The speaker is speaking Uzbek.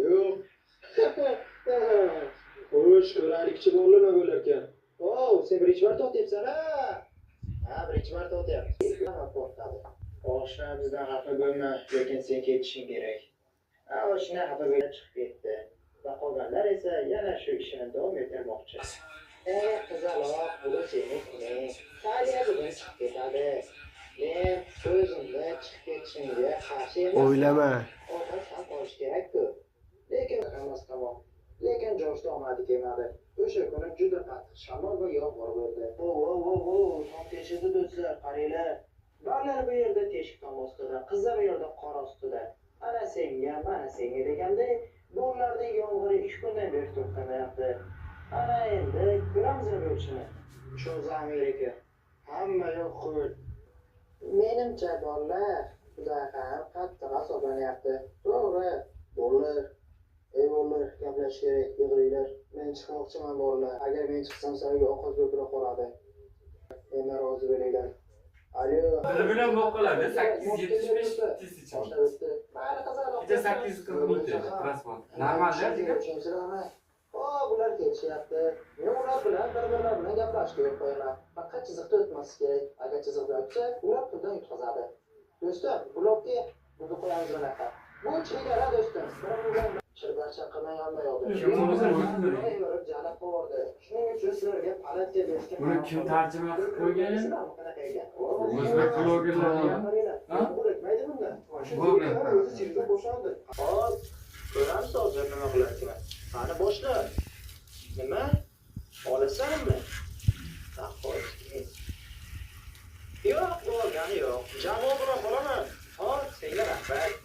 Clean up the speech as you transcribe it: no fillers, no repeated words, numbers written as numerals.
Yo'q. Xo'sh, ko'raylikchi bo'lma bo'larkan. Sen birinchi marta o'tyapsan, ha? Ha, birinchi marta o'tyapsiz. Oshna bizdan xafa bo'lma, lekin sen ketishing kerak. Oshna xafa bo'lib chiqib ketdi. Va qolganlar esa yana shu ishini davom ettirmoqchi. Qizaloq, bu seniki. Taliya bugun chiqib ketadi. Men o'zimda chiqib ketishimga qarshi emasman. O'ylama. Ovqat ham olish kerak-ku. Lekin hammasi tamom. Lekin Joshda omadi kelmadi. O'sha kuni juda qattiq shamol va yomg'ir bo'ldi. Tom teshidi do'stlar, qaranglar. Bolalar bu yerda teshik tom ostida, qizlar bu yerda qor ostida. Ana senga, mana senga deganday, bolalardek yomg'ir 2 kundan beri to'xtamayapti. Ana endi ko'ramizmi bo'lishini. Shu Amerika. Hamma yoq qo'l. Menimcha bolalar juda ham qattiq asoblanyapti. To'g'ri, bolalar. Bolalar, gaplash kerak, yig'ringlar. Men chiqmoqchiman bolalar. Agar men chiqsam sizlarga ovqat ko'proq qoladi. Mendan rozi bo'linglar. Alo. Bilan boqqalarda 875 tisicha. Mayli qizaloq. Bitta 840 ming transport. Normalda tushuntirama. Bular kelishyapti. Men ular bilan bir-birlar bilan gaplashishga yo'l qo'yaman. Faqat chiziqda o'tmasi kerak. Agar chiziqda o'tsa, ular puldan yutqazadi. Do'stim, blokga buni qo'yamiz bunaqa. Bu chegara do'stim. Shirbarcha qilmay olmay oldi. Jalab qo'rdi. Shuning uchun sizlarga palatga berishga. buni kim tarjima qilib qo'ygan? O'zbek blogerlari. Bo'laydi bunda. O'zi sirga qo'shadi. Hop, ko'ramiz hozir nima qilarkan. Qani boshla. Nima? Olasanmi? Yo'q, bo'lgani yo'q. Jamoa bilan qolaman. Hop, senga rahmat.